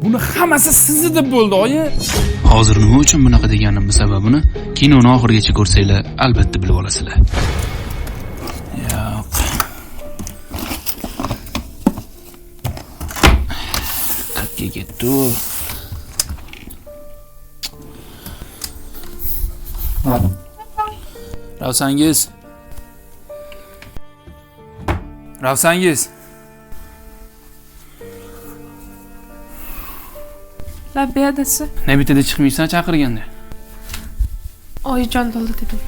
Buni hammasi sizni deb bo'ldi, oyi. Hozir nima uchun bunaqa deganimning sababini kinoni oxirigacha ko'rsanglar, albatta bilib olasizlar. Yo'q. Qayerga ketdi? Ravsangiz. Labbi adasi. Ne bitadi chiqmaysan chaqirganda? Oyijon bo'ldi dedim.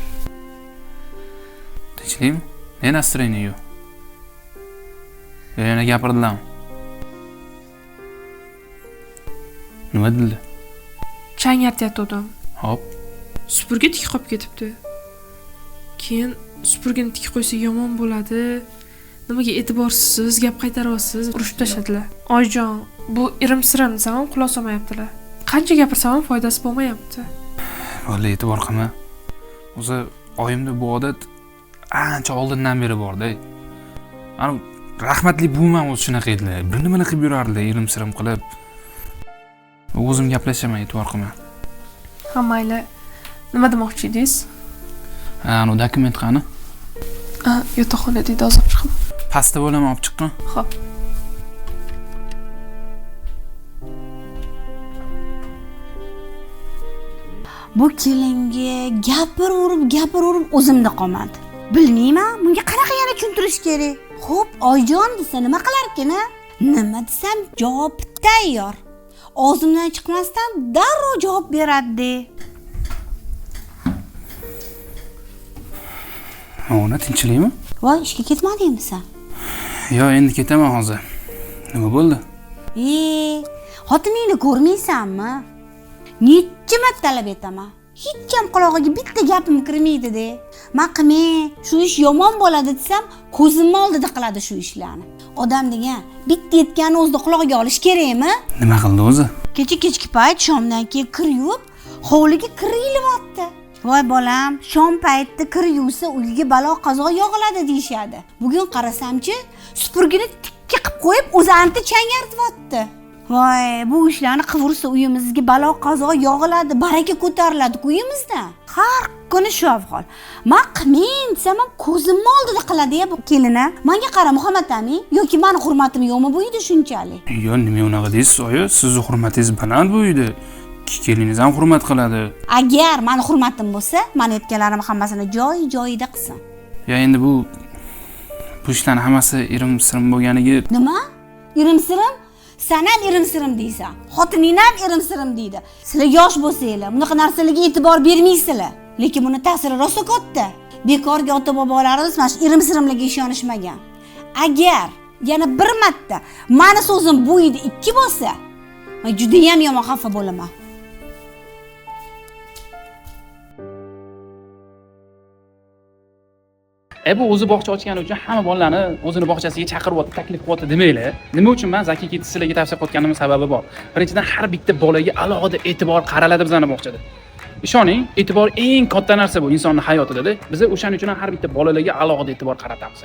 Tinchlikmi? Ne настроение yo'q? Yana gapirdilarmi? Nima dedilar? Chang yatayotgandim. Hop. Supurgi tik qolib ketibdi. Keyin supurgini tik qo'ysa yomon bo'ladi. Nimaga e'tiborsiz gap qaytaryapsiz? Urishib tashladilar. Oyijon, bu irim-sirim desam quloq solmayaptilar. Qancha gapirsam ham foydasi bo'lmayapti. Vallahi e'tibor qilma. O'zi oyimda bu odat ancha oldindan beri bor-da. Ana rahmatli buvim o'zi shunaqa edilar. Bir nimani qilib yurardilar, irim-sirim qilib. O'zim gaplashaman, e'tibor qilma. Ha, mayli. Nima demoqchi edingiz? Ana dokument qani? Yotoqxonada edi, hozir chiqaman. Pasta bo'laman olib chiqqin. Xo'p. Bu kelinga gapiraverib o'zimda qolmadi. Bilmayman, bunga qanaqa yana tushuntirish kerak. Xo'p, Oyjon desa nima qilar ekan? Nima desam javob tayyor. Og'zimdan chiqmasdan darrov javob beradi. Ona tinchlikmi? Voy, ishga ketmadingmi sen? Yo, endi ketaman hozir. Nima bo'ldi? Xotiningni ko'rmaysanmi? Necha marta talab etaman. Hech ham qulog'iga bitta gapim kirmaydi-da. Maqme, shu ish yomon bo'ladi desam, ko'zimni oldida qiladi shu ishlarni. Odam degan bitta yetganni o'zida qulog'iga olish kerakmi? Nima qildi o'zi? Kechki payt shomdan keyin kir yuvib, hovliga kir ilyapti. Voy bolam, shom paytda kir yuvsa uyga balo qazo yog'iladi deyshadi. Bugun qarasamchi, supurgini tikka qilib qo'yib, o'zi anti changartyapti. Voy, bu ishlarni qivirsa uyimizga balo qazo yog'iladi, baraka ko'tariladi uyimizda. Har kuni shu ahvol. Men desam ko'zimni oldida qiladi-ya bu kelini. Menga qara Muhammad ami, yoki meni hurmatim yo'qmi bu uyda shunchalik? Yo, nima unaqa deysiz, oyi? Sizni hurmatingiz baland bu uyda. Keliniz ham hurmat qiladi. Agar meni hurmatim bo'lsa, meni aytganlarim hammasini joyida qilsin. Ya endi bu ishlarning hammasi irim-sirim bo'lganiga. Nima? Irim-sirim? Sen ham irim-sirim deysan. Xotining ham irim-sirim deydi. Sizlar yosh bo'lsanglar, bunaqa narsalarga e'tibor bermaysizlar. Lekin buni ta'siri rosa katta. Bekorga ota-bobolarimiz mana shu irim-sirimlarga ishonishmagan. Agar yana bir marta meni so'zim bu uyda ikki bo'lsa, men juda ham yomon xafa bo'laman. Bu o'zi bog'cha ochgani uchun hamma bolalarni o'zini bog'chasiga chaqiryapti, taklif qilyapti demanglar. Nima uchun men Zaki Kids sizlarga tavsiya qilayotganim sababi bor. Birinchidan, har bitta bolaga alohida e'tibor qaraladi bizning bog'chada. Ishoning, e'tibor eng katta narsa bu insonning hayotida-da. Biz o'shaning uchun har bitta bolalarga alohida e'tibor qaratamiz.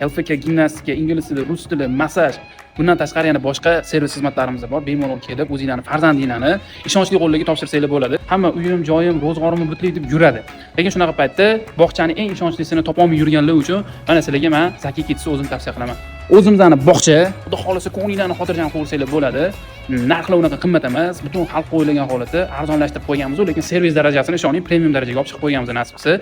LFK, gimnastika, ingliz tili, rus tili, massaj. Bundan tashqari yana boshqa servis xizmatlarimiz bor. Bemalol kelib, o'zingizlarni farzandinglarni ishonchli qo'llarga topshirsanglar bo'ladi. Hamma uyim, joyim, ro'zg'orimni butli deb yuradi. Lekin shunaqa paytda bog'chaning eng ishonchlisini topolmay yurganlar uchun mana sizlarga men Zaki Kids'ni o'zim tavsiya qilaman. O'zimizning bog'cha, xudo xolisa ko'ngillarni xotirjam qilsanglar bo'ladi. Narxlar unaqa qimmat emas, butun xalq o'ylagan holatda arzonlashtirib qo'yganmiz, lekin servis darajasini ishoning premium darajaga olib chiqib qo'yganmiz nasibsi.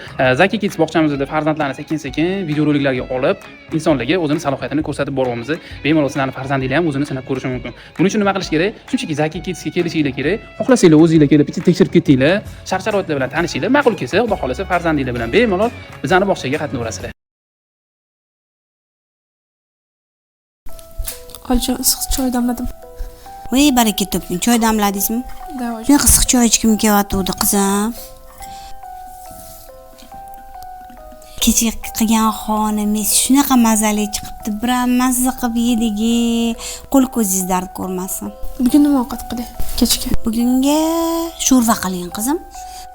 Zaki Kids bog'chamizda farzandlarni sekin-sekin videoroliklarga olib, insonlarga o'zining salohiyatini ko'rsatib boryapmiz. Bemalol sizlarning farzandinglar ham o'zini sinab ko'rishi mumkin. Buning uchun nima qilish kerak? Shunchaki Zaki Kidsga kelishinglar kerak. Xohlasanglar o'zingizlar kelib bitta tekshirib ketinglar, shart-sharoitlar bilan tanishinglar, ma'qul kelsa, xudo xolasa farzandinglar bilan bemalol bizning bog'chaga qatnaverasizlar. Oyijon, issiq choy damladim. Voy, baraka toping. Choy damladingizmi? Davoj. Men issiq choy ichkim kelyapti, qizim. Kecha qilgan xoningiz shunaqa mazali chiqibdi. Biram mazza qilib yedik. Qo'l ko'zingiz dard ko'rmasin. Bugun nima ovqat qildik? Kechga. Bugunga sho'rva qiling, qizim.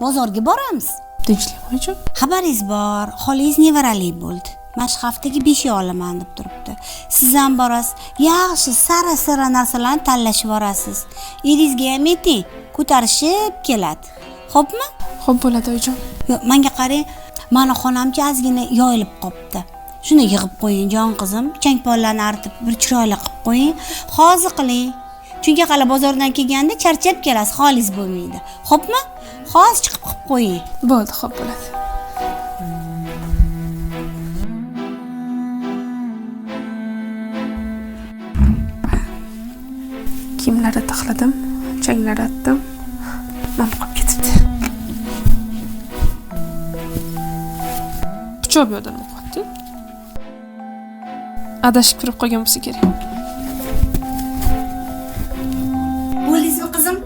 Bozorga boramiz. Tinchlik oyijon. Xabaringiz bor, xolingiz nevarali bo'ldi. mana shu haftaga 5 oy olaman deb turibdi. Siz ham borasiz, yaxshi sara narsalarni tanlashib borasiz. Eringizga ham ayting, ko'tarishib keladi. Xo'pmi? Xo'p bo'ladi oyijon. Yo'q, menga qarang, mani xonamcha ozgina yoyilib qopti. Shuni yig'ib qo'ying, jon qizim. Chang-pollarni artib, bir chiroyli qilib qo'ying. Hozir qiling. Chunki hali bozordan kelganda charchab kelasiz, xolis bo'lmaydi. Xo'pmi? Hozir chiqib qilib qo'ying. Bo'ldi, xo'p bo'ladi. Kiyimlarni taxladim, changlar atdim. Mana qolib ketibdi. Pichoq bu yerda nima qilyapti? Adashib kirib qolgan bo'lsa kerak. Bo'ldingizmi qizim?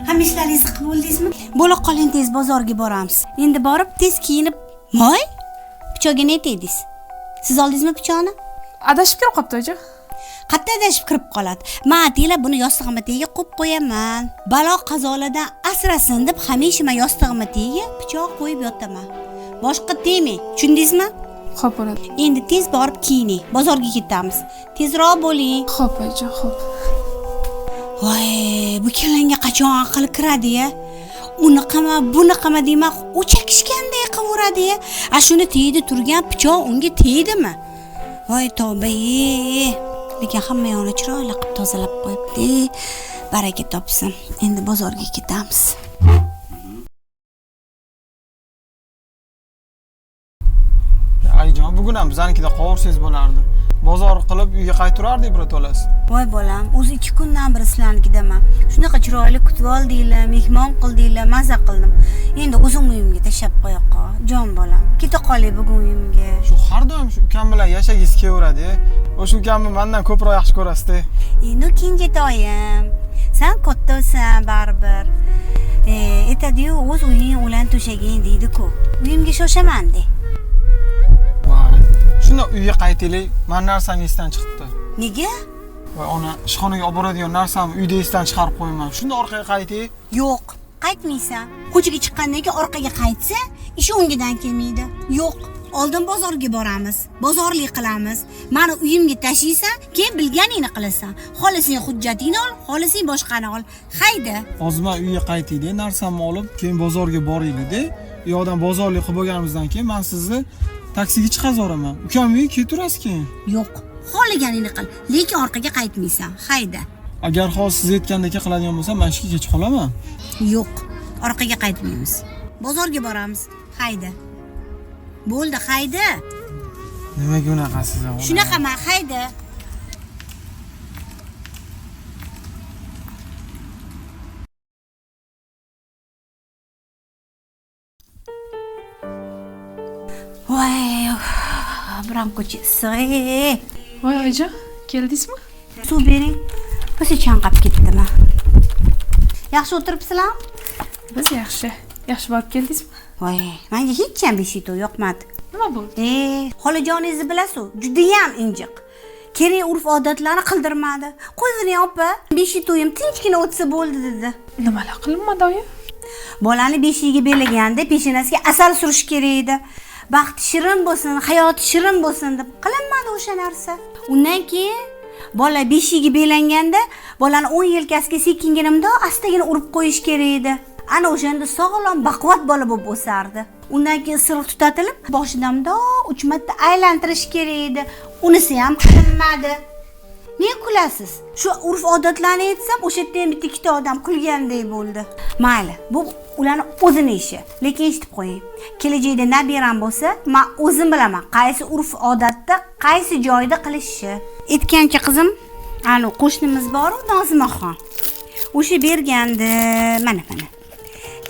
Hamma ishlaringizni qilib bo'ldingizmi? Bo'la qoling, tez bozorga boramiz. Endi borib tez kiyinib, "Moy, pichoqga ne dedingiz? Siz oldingizmi pichoqni?" Adashib kirib qolibdi oyijon. Qayerda adashib kirib qoladi? Men atinglar buni yostig'imga tagiga qo'yib qo'yaman. Balo qazolardan asrasin deb hamisha men yostig'imga tagiga pichoq qo'yib yotaman. Boshqa demang, tushundingizmi? Xo'p bo'ladi. Endi tez borib kiyining, bozorga ketamiz. Tezroq bo'ling. Xo'p oyijon, xo'p. Voy, bu kelanga qachon aql kiradi-ya? Unaqama, bunaqama demak, o'chakishganday qilaveradi-ya. A shuni tegdi turgan pichoq unga tegdimi? Voy tavba-ye. Lekin hamma yo'lni chiroyli qilib tozalab qo'yibdi. Baraka topsin. Endi bozorga ketamiz. Ayjon, bugun ham biznikida qovursangiz bo'lardi. Bozor qilib uyga qaytarardik birato'las. Voy bolam, o'zi 2 kundan beri sizlarnikidaman. Shunaqa chiroyli kutib oldinglar, mehmon qildinglar, maza qildim. Endi o'zim uyimga tashlab qo'ya qol. Jon bolam, keta qolay bugun uyimga. Shu har doim shu ukam bilan yashagingiz kelaveradi. O'sha ukamni mendan ko'proq yaxshi ko'rasiz-da. Endi kenjatoyim, sen kattasan baribir. Aytadi-yu, o'z uying o'lan to'shaging deydi-ku. Uyimga shoshaman de. Voy, shunda uyga qaytaylik. Men narsam esdan chiqibdi. Nega? Voy, ona, ishxonaga olib boradigan narsamni uyda esdan chiqarib qo'yaman. Shunda orqaga qaytay. Yo'q, qaytmaysan. Ko'chaga chiqqandan keyin orqaga qaytsa, ishi o'ngidan kelmaydi. Yo'q, oldin bozorga boramiz. Bozorlik qilamiz. Meni uyimga tashiysan, keyin bilganingni qilasan. Xohlasang hujjatingni ol, xohlasang boshqani ol. Hayda. Hozir men uyga qaytaylik, narsamni olib, keyin bozorga boraylik-da. U yoqdan bozorlik qilib bo'lganimizdan keyin men sizni taksiga chiqarib yuboraman. Ukam uyga keturasiz keyin. Yo'q, xohlaganingni qil, lekin orqaga qaytmaysan. Hayda. Agar hozir siz aytgandek qiladigan bo'lsa, men ishga kech qolaman. Yo'q, orqaga qaytmaymiz. Bozorga boramiz. Hayda. Bo'ldi, hayda. Nimaga unaqasiz o'g'lim? Shunaqa men hayda. Voy, biram ko'cha issiq. Voy oyijon, keldingizmi? Suv bering. O'zi chanqab ketdimi? Yaxshi o'tiribsizlarmi? Biz yaxshi. Yaxshi borib keldingizmi? Voy, menga hech ham beshito yoqmadi. Nima bo'ldi? Xolajoningizni bilasiz, juda ham injiq. Kerak urf-odatlarni qildirmadi. Qo'yvering opa, beshitoyim tinchgina o'tsa bo'ldi dedi. Nimalar qilinmadi oyi? Bolani beshigiga belaganda peshonasiga asal surish kerak edi. Baxti shirin bo'lsin, hayoti shirin bo'lsin deb qilinmadi o'sha narsa. Undan keyin bola beshigiga belanganda bolani 10 yelkasiga sekingina mundoq astagina urib qo'yish kerak edi. Ana o'shanda sog'lom, baquvvat bola bo'lib o'sardi. Undan keyin isiriq tutatilib, boshidan mundoq 3 marta aylantirish kerak edi. Unisi ham qilinmadi. Ne kulasiz? Shu urf-odatlarni aytsam, o'sha yerda ham bitta ikkita odam kulgandek bo'ldi. Mayli, bu ularni o'zini ishi. Lekin eshitib qo'ying. Kelajakda nabiram bo'lsa, men o'zim bilaman, qaysi urf-odatda, qaysi joyda qilishni. Aytgancha qizim, ana qo'shnimiz bor-ku, Nozimaxon. O'sha bergandi, mana.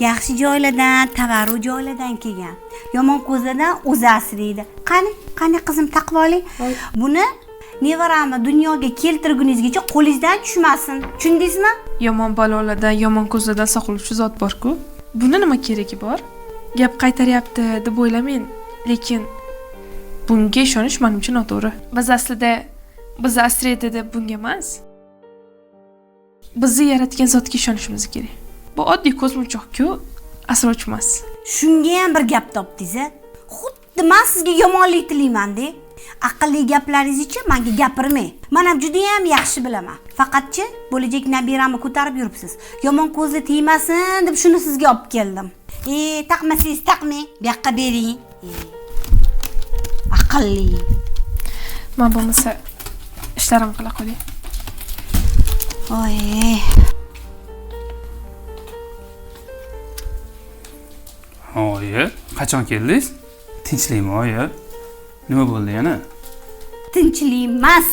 Yaxshi joylardan, tavaru joylardan kelgan. Yomon ko'zlardan o'zi asraydi. Qani qizim taqvoling. Buni nevaramni dunyoga keltirguningizgacha qo'lingizdan tushmasin. Tushundingizmi? Yomon balolardan, yomon ko'zlardan saqlovchi zot bor-ku. Buni nima keragi bor? Gap qaytaryapti deb o'ylamang, lekin bunga ishonish menimcha noto'g'ri. Biz aslida bizni asraydi deb bunga emas. Bizni yaratgan zotga ishonishimiz kerak. Bu oddiy ko'zmunchoq-ku, asrovchi emas. Shunga ham bir gap topdingiz-a? bitta men sizga yomonlik tilayman-da. Aqlli gaplaringizni-chi menga gapirmang. Men ham juda ham yaxshi bilaman. Faqatchi bo'lajak nabiramni ko'tarib yuribsiz. Yomon ko'zli tegmasin deb shuni sizga olib keldim. Taqmasangiz taqmang, bu yoqqa bering. Aqlli. Men bo'lmasa ishlarim qila qolay. Oy. Oyi, qachon keldingiz? Tinchlikmi, oyi? Nima bo'ldi yana? Tinchlik emas.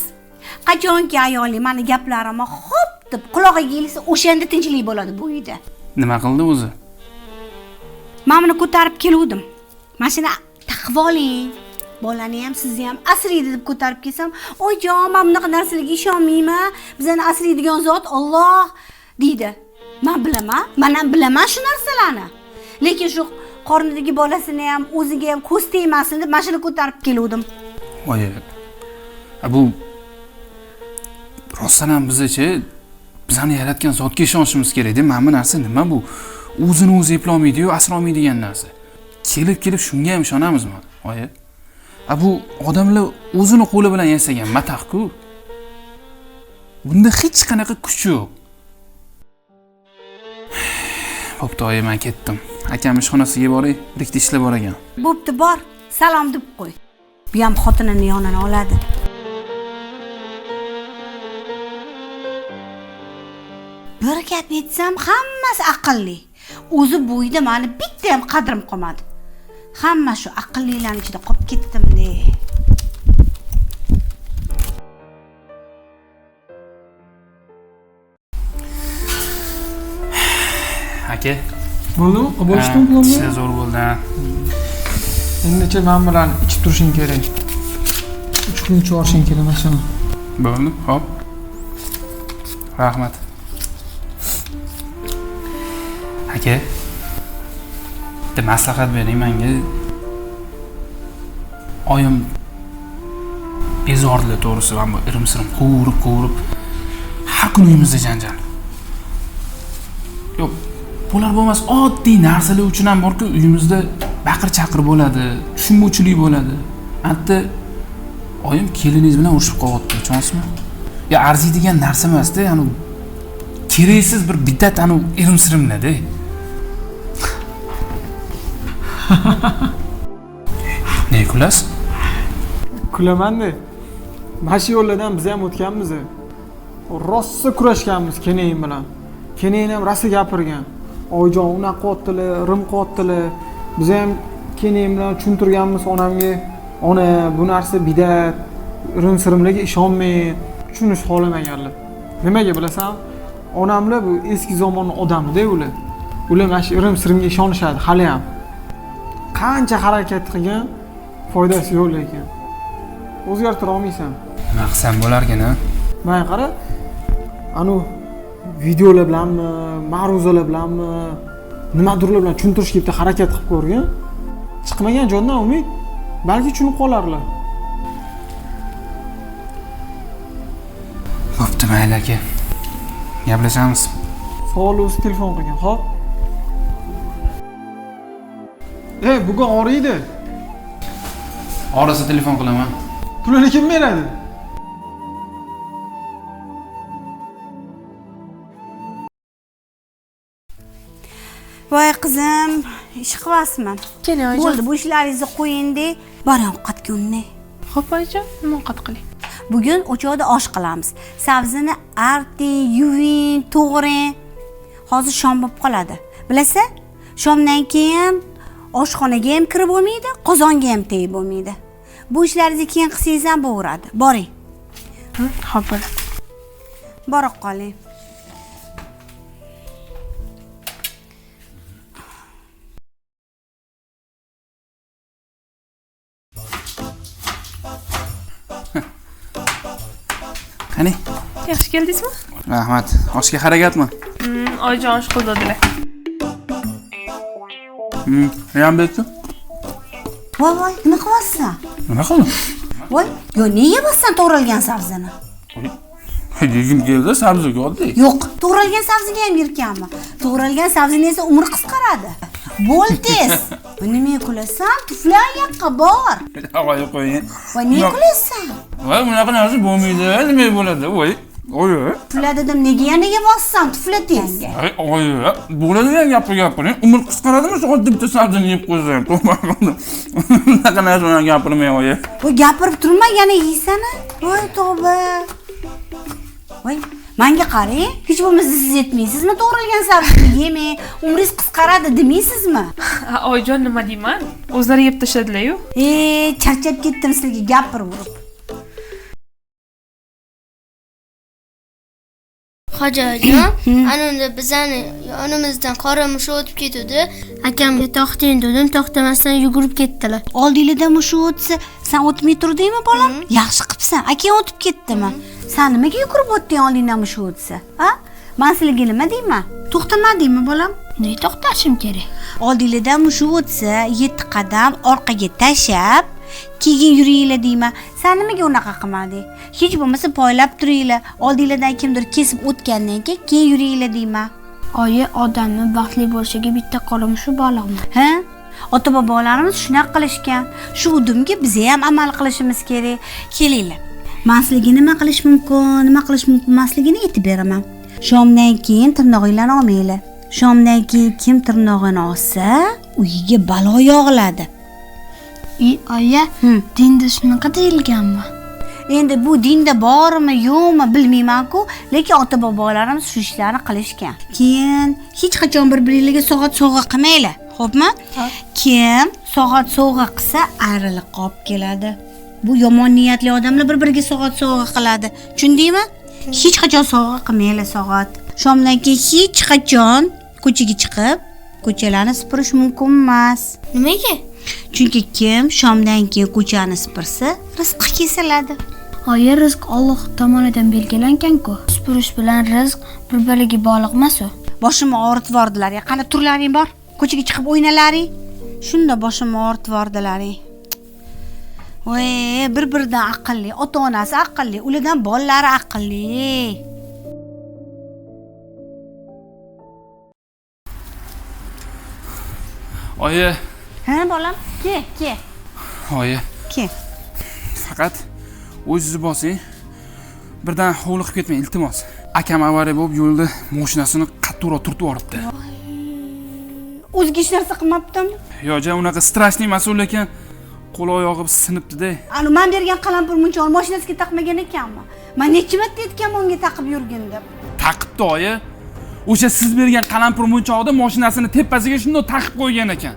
Qachonki ayoling meni gaplarimni xo'p deb qulog'iga kelsa, o'shanda tinchlik bo'ladi bu uyda. Nima qildi o'zi? Men buni ko'tarib keluvdim. Mashina taqib oling. Bolani ham sizni ham asraydi deb ko'tarib kelsam, "Oyjon, men bunaqa narsalarga ishonmayman. Bizani asraydigan zot Alloh" deydi. Men bilaman, men ham bilaman shu narsalarni. Lekin shu qornidagi bolasini ham o'ziga ham ko'z tegmasin deb mashina ko'tarib keluvdim. Oyi. Bu rostdan ham bizni-chi bizani yaratgan zotga ishonishimiz kerak-da. Mana bu narsa nima bu? O'zini o'zi eplolmaydi-yu, asrolmaydigan narsa. Kelib shunga ham ishonamizmi? Oyi. Bu odamlar o'zini qo'li bilan yasagan matax-ku. Bunda hech qanaqa kuch yo'q. Bo'pti, oyi, men ketdim. Akam ishxonasiga boray, birikda ishlab bor ekan. Bo'pti, bor. Salom deb qo'y. Bu ham xotinini yonini oladi. Bir gap aytsam, hammasi aqlli. O'zi bo'yda meni bitta ham qadrim qolmadi. Hamma shu aqllilarning ichida qolib ketdim-de. Aka, Bo'ldimi? Bo'lishdim planni. ishlar zo'r bo'ldi. Endi men bilan ichib turishing kerak. 3 kun chorishing kerak mashina. Bo'ldi, xo'p. Rahmat. Aka, bitta maslahat bering menga. Oyim bezorli to'g'risi, men bu irim-sirim quvurib har kun uyimizda janjal. Yo'q, bular bo'lmas oddiy narsalar uchun ham borku, uyimizda baqir-chaqir bo'ladi, tushunmovchilik bo'ladi. Hatto oyim keliningiz bilan urushib qolyapti, tushunasizmi? Ya arziydigan narsa emas-da, ya'ni keraksiz bir biddat anu irim-sirimlarda. Ne kulasiz? Kulaman-da. Mashi yo'llardan biz ham o'tganmiz. Rossa kurashganmiz Kenayin bilan. Kenayin ham rosa gapirgan. Oyjon unaqa qotdilar, rim qotdilar. Biz ham Kenayin bilan tushuntirganmiz onamga. Ona, bu narsa bidat, irim-sirimlarga ishonmang. Tushunish xohlamaganlar. Nimaga bilasan? Onamlar bu eski zamonning odami-da ular. Ular mana shu irim-sirimga ishonishadi hali ham. Qancha harakat qilgan, foydasi yo'q lekin. O'zgartira olmaysan. Nima qilsam bo'larkan-a? Mana qara, anu videolar bilanmi, ma'ruzalar bilanmi, nimadirlar bilan tushuntirishga bitta harakat qilib ko'rgan. Chiqmagan jondan umid, balki tushunib qolarlar. Bo'pti, mayli aka. Gaplashamiz. Savol o'zi telefon qilgan, xo'p? Bugun oriydi. Orasa telefon qilaman. Pulini kim beradi? Voy qizim, ish qilasizmi? Keling oyijon. Bo'ldi, bu ishlaringizni qo'ying-da, boring ovqatga unnay. Xo'p oyijon, nima ovqat qiling? Bugun o'choqda osh qilamiz. Sabzini arting, yuving, to'g'ring. Hozir shom bo'lib qoladi. Bilasa, shomdan keyin oshxonaga ham kirib bo'lmaydi, qozonga ham tegib bo'lmaydi. Bu ishlaringizni keyin qilsangiz ham bo'laveradi. Boring. Xo'p bo'ladi. Borib qoling. Qani? Yaxshi keldingizmi? Rahmat. Oshga harakatmi? Oyijon osh qildilar. Ham betdi? Voy, nima qilyapsan? Nima qildim? Voy, yo nega yeyapsan to'g'ralgan sabzini? Yegim keldi, sabziga oddiy. Yo'q, to'g'ralgan sabziga ham yirkanmi? To'g'ralgan sabzini esa umri qisqaradi. Bo'l tez. Nimaga kulasan? Tuflar yoqqa bor. Voy qo'ying. Voy, nega kulasan? Voy bunaqa narsa bo'lmaydi. Nima bo'ladi? Voy. Oyi. Tufla dedim, nega bossan? Tufla tenga. Oyi. Bo'ladigan gapni gapiring. Umr qisqaradimi shu oddiy bitta sabzini yeb qo'ysam. Bunaqa narsani gapirmay oyi. Voy, gapirib turma, yana yeysan-a? Voy, tavba. Voy, menga qarang, hech bo'lmasa siz yetmaysizmi? To'g'rilgan sabzini yemang, umringiz qisqaradi demaysizmi? Oyijon, nima deyman? O'zlari yeb tashladilar-yu. Charchab ketdim sizga gapirib urib. Hojijon, ana unda bizani yonimizdan qora mushuk o'tib ketdi. Akamga to'xting dedim, to'xtamasdan yugurib ketdilar. Oldinglarda mushuk o'tsa, sen o'tmay turdingmi bolam? Yaxshi qilibsan. Akang o'tib ketdimi? Sen nimaga yugurib o'tding oldingdan mushuk o'tsa? Ha? Men sizlarga nima deyman? To'xtamadingmi bolam? Nega to'xtashim kerak? Oldinglardan mushuk o'tsa, 7 qadam orqaga tashab, keyin yuringlar deyman. Sen nimaga unaqa qilmading? Hech bo'lmasa poylab turinglar. Oldinglardan kimdir kesib o'tgandan keyin yuringlar deyman. Oyi, odamni baxtli bo'lishiga bitta qora mushuk bog'liqmi? Ha? Ota-bobolarimiz shunaqa qilishgan. Shu udumga biz ham amal qilishimiz kerak. Kelinglar. Men sizlarga nima qilish mumkin emasligini aytib beraman. Shomdan keyin tirnog'inglarni olmanglar. Shomdan keyin kim tirnog'ini olsa, uyiga balo yog'iladi. Oyi, dinda shunaqa deyilganmi? Endi bu dinda bormi, yo'qmi bilmayman-ku, lekin ota-bobolarimiz shu ishlarni qilishgan. Keyin hech qachon bir-biringizga soat sovg'a qilmanglar, xo'pmi? Kim soat sovg'a qilsa, ayrilib qolib keladi. Bu yomon niyatli odamlar bir-biriga soat sovg'a qiladi. Tushundingmi? Hech qachon sovg'a qilmanglar soat. Shomdan keyin hech qachon ko'chaga chiqib, ko'chalarni supurish mumkin emas. Nimaga? Chunki kim shomdan keyin ko'chani supursa, rizqi kesiladi. Oyi, rizq Alloh tomonidan belgilangan-ku. Supurish bilan rizq bir-biriga bog'liq emas-u. Boshimni og'ritvordilar. Qani turlaring bor. Ko'chaga chiqib o'ynalaring. Shunda boshimni og'ritvordilaring. Voy, bir-biridan aqlli, ota-onasi aqlli, ulardan bolalari aqlli. Oyi, Ha, bolam, ke. oyi, Ke. faqat o'zingizni bosing. Birdan hovliqib ketmang, iltimos. Akam avariya bo'lib yo'lda mashinasini qattiqroq turtib yuboribdi. O'ziga hech narsa qilmabdimi? Yo'q, unaqa strashniy mas'ul ekan, qo'l oyog'i sinibdi-da. Ani men bergan qalampir munchoqni mashinasiga taqmagan ekanmi? Men necha marta aytganman unga taqib yurgin deb. Taqibdi oyi. O'sha siz bergan qalampir munchoqda mashinasini tepasiga shunday taqib qo'ygan ekan.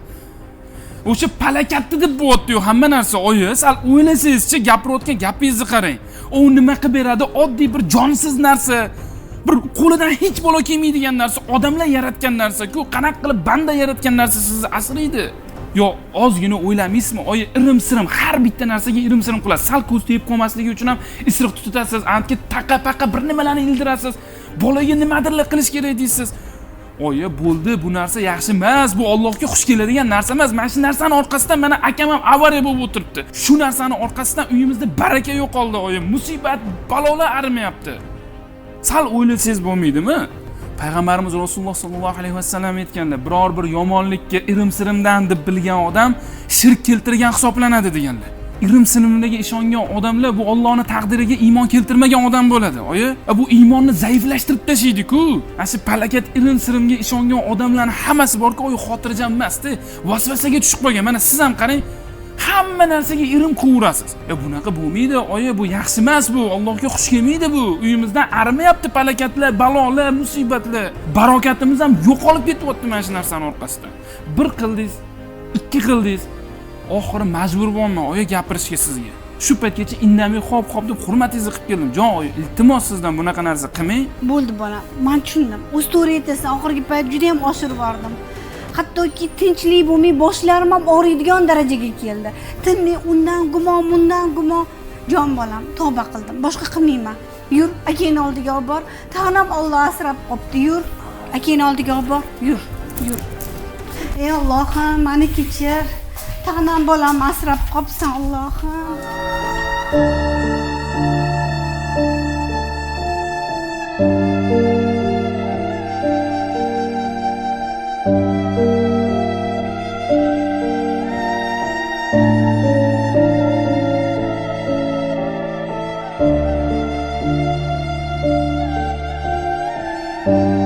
O'sha palakatdi deb bo'lyapti-yu hamma narsa. Oyi, sal o'ylasangizchi, gapirayotgan gapingizni qarang. U nima qilib beradi? Oddiy bir jonsiz narsa. Bir qo'lidan hech bola kelmaydigan narsa, odamlar yaratgan narsa-ku, qanaqa qilib banda yaratgan narsa sizni asraydi. Yo, ozgina o'ylamaysizmi? Oyi, irim-sirim har bitta narsaga irim-sirim qilasiz. Sal ko'z tegib qolmasligi uchun ham isiriq tutasiz, antga taqa-paqa bir nimalarni ildirasiz. Bolaga nimadirlar qilish kerak deysiz. Oyi, bo'ldi, bu narsa yaxshi emas, bu Allohga xush keladigan narsa emas. Mana shu narsani orqasidan mana akam ham avariya bo'lib o'tiribdi. Shu narsani orqasidan uyimizda baraka yo'qoldi, oyi. Musibat, balolar arimayapti. Sal o'ylasangiz bo'lmaydimi? Payg'ambarimiz Rasululloh sollallohu alayhi vasallam aytganlar, biror bir yomonlikka irim-sirimdan deb bilgan odam shirk keltirgan hisoblanadi deganlar. Irim-sirimlarga ishongan odamlar bu Allohning taqdiriga iymon keltirmagan odam bo'ladi. Oyi, bu iymonni zaiflashtirib tashlaydi-ku. Ana shu palakat irim-sirimga ishongan odamlarning hammasi bor-ku, oyi xotirjam emas-da, vasvasaga tushib qolgan. Mana siz ham qarang, hamma narsaga irim quraverasiz. Bunaqa bo'lmaydi, oyi, bu yaxshi emas bu. Allohga xush kelmaydi bu. Uyimizdan arimayapti palakatlar, balolar, musibatlar. Barokatimiz ham yo'qolib ketyapti mana shu narsaning orqasidan. Bir qildingiz, ikki qildingiz, oxiri majbur bo'lman oyi gapirishga sizga. Shu paytgacha indamay hop deb hurmatingizni qilib keldim. Jon oyi, iltimos sizdan bunaqa narsa qilmang. Bo'ldi bolam, men tushundim. O'z to'g'ri aytasan, oxirgi payt juda ham oshirib yubordim. Hattoki tinchlik bo'lmay boshlarim ham og'riydigan darajaga keldi. Tinmay undan gumon, bundan gumon. Jon bolam, tavba qildim. Boshqa qilmayman. Yur, akangni oldiga olib bor. Tag'inam Alloh asrab qopti. Yur, akangni oldiga olib bor. Yur. Ey Allohim, meni kechir. Tag'inam bolam asrab qopsan, Allohim. edi.